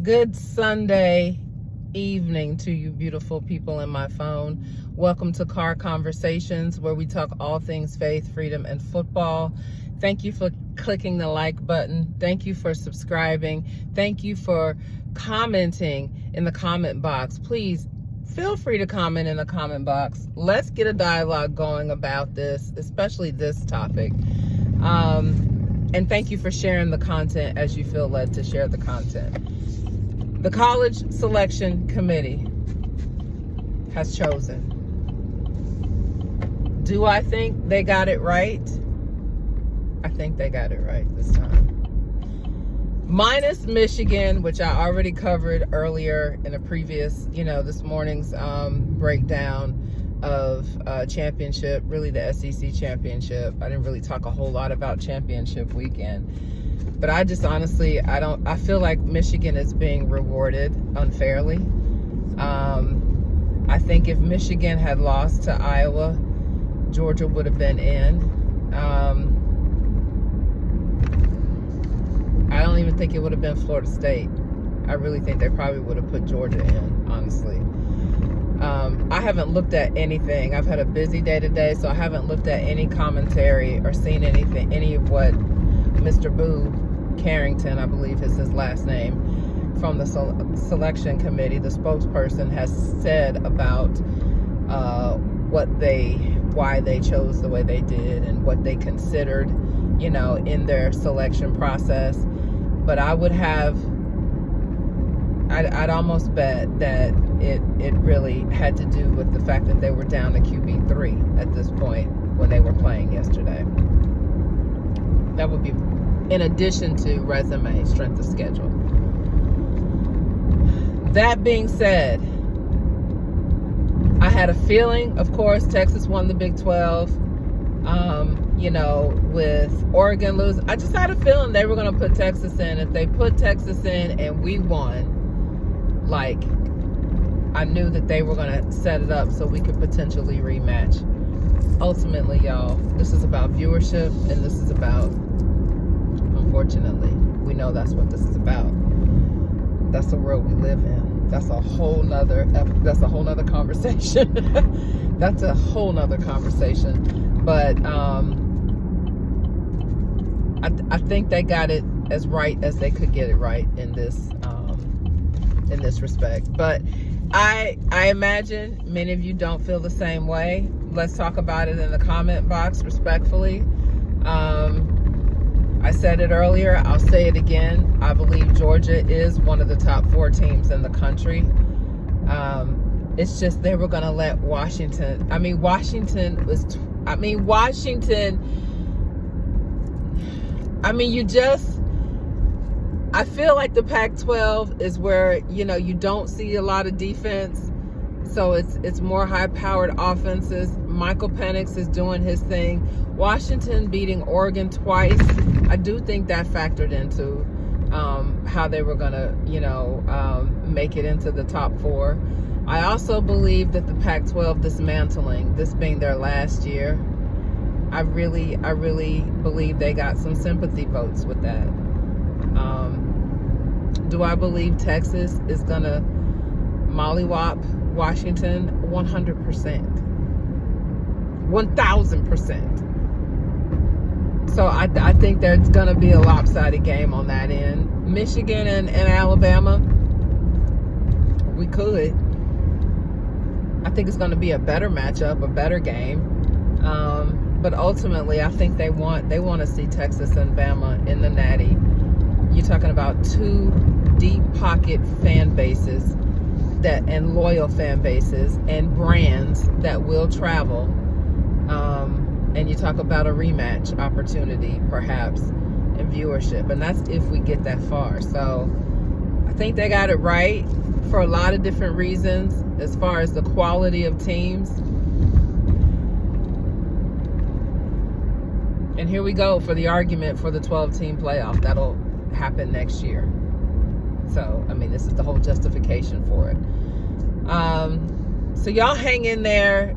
Good Sunday evening to you beautiful people in my phone. Welcome to Car Conversations, where we talk all things faith, freedom, and football. Thank you for clicking the like button. Thank you for subscribing. Thank you for commenting in the comment box. Please feel free to comment in the comment box. Let's get a dialogue going about this, especially this topic. And thank you for sharing the content as you feel led to share the content. The College Selection Committee has chosen. Do I think they got it right? I think they got it right this time. Minus Michigan, which I already covered earlier in a previous, this morning's breakdown of championship, really the SEC championship. I didn't really talk a whole lot about championship weekend. But I just honestly, I feel like Michigan is being rewarded unfairly. I think if Michigan had lost to Iowa, Georgia would have been in. I don't even think it would have been Florida State. I really think they probably would have put Georgia in, honestly. I haven't looked at anything. I've had a busy day today, so I haven't looked at any commentary or seen any of what Mr. Boo Carrington, I believe is his last name, from the selection committee, the spokesperson, has said about why they chose the way they did and what they considered, in their selection process. But I'd almost bet that it really had to do with the fact that they were down to QB3 at this point when they were playing yesterday. That would be in addition to resume, strength of schedule. That being said, I had a feeling, of course, Texas won the Big 12. With Oregon losing, I just had a feeling they were going to put Texas in. If they put Texas in and we won, I knew that they were going to set it up so we could potentially rematch. Ultimately, y'all, this is about viewership, and this is about, unfortunately, we know that's what this is about. That's the world we live in. That's a whole nother conversation. That's a whole nother conversation. But I think they got it as right as they could get it right in this respect. But I imagine many of you don't feel the same way. Let's talk about it in the comment box respectfully. I said it earlier, I'll say it again. I believe Georgia is one of the top 4 teams in the country. It's just they were going to let Washington. I feel like the Pac-12 is where, you don't see a lot of defense. So it's more high-powered offenses. Michael Penix is doing his thing. Washington beating Oregon twice. I do think that factored into how they were going to, make it into the top 4. I also believe that the Pac-12 dismantling, this being their last year, I really believe they got some sympathy votes with that. Do I believe Texas is going to mollywop Washington? 100%. 1,000%. So I think there's going to be a lopsided game on that end. Michigan and Alabama, we could. I think it's going to be a better matchup, a better game. But ultimately, I think they want to see Texas and Bama in the Natty. You're talking about 2 deep pocket fan bases and loyal fan bases and brands that will travel. And you talk about a rematch opportunity, perhaps, and viewership. And that's if we get that far. So I think they got it right for a lot of different reasons as far as the quality of teams. And here we go for the argument for the 12-team playoff. That'll happen next year. So, this is the whole justification for it. So y'all hang in there.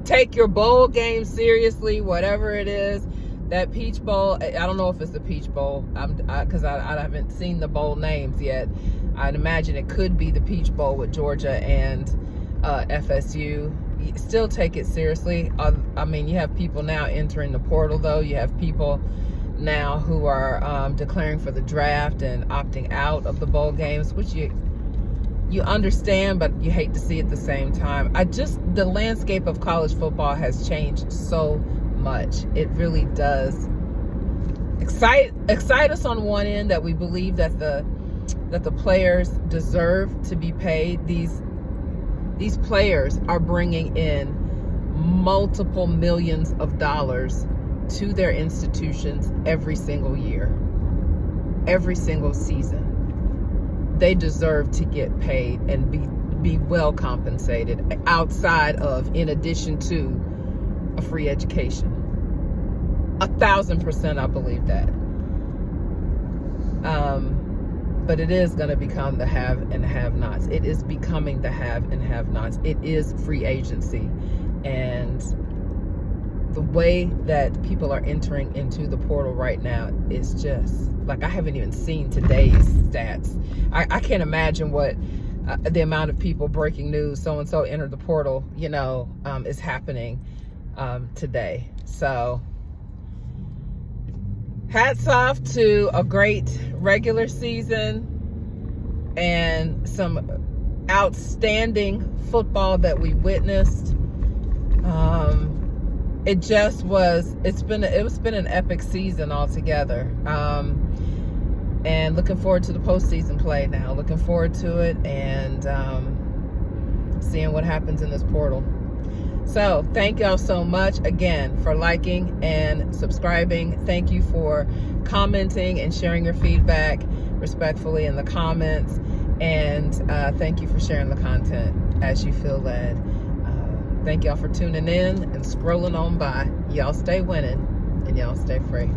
Take your bowl game seriously, whatever it is. That Peach Bowl, I don't know if it's the Peach Bowl, because I haven't seen the bowl names yet. I'd imagine it could be the Peach Bowl with Georgia and FSU. Still take it seriously. I mean, you have people now entering the portal, though. You have people now who are declaring for the draft and opting out of the bowl games, which you understand, but you hate to see at the same time. The landscape of college football has changed so much. It really does excite us on one end, that we believe that the players deserve to be paid. These players are bringing in multiple millions of dollars to their institutions every single year, every single season. They deserve to get paid and be well compensated in addition to a free education. 1,000% I believe that. But it is going to become the have and have-nots. It is becoming the have and have-nots. It is free agency. And the way that people are entering into the portal right now is just, like, I haven't even seen today's stats. I can't imagine what the amount of people breaking news, so-and-so entered the portal, is happening today. So hats off to a great regular season and some outstanding football that we witnessed. It's been an epic season altogether. And looking forward to the postseason play now. Looking forward to it and seeing what happens in this portal. So thank y'all so much again for liking and subscribing. Thank you for commenting and sharing your feedback respectfully in the comments. And thank you for sharing the content as you feel led. Thank y'all for tuning in and scrolling on by. Y'all stay winning and y'all stay free.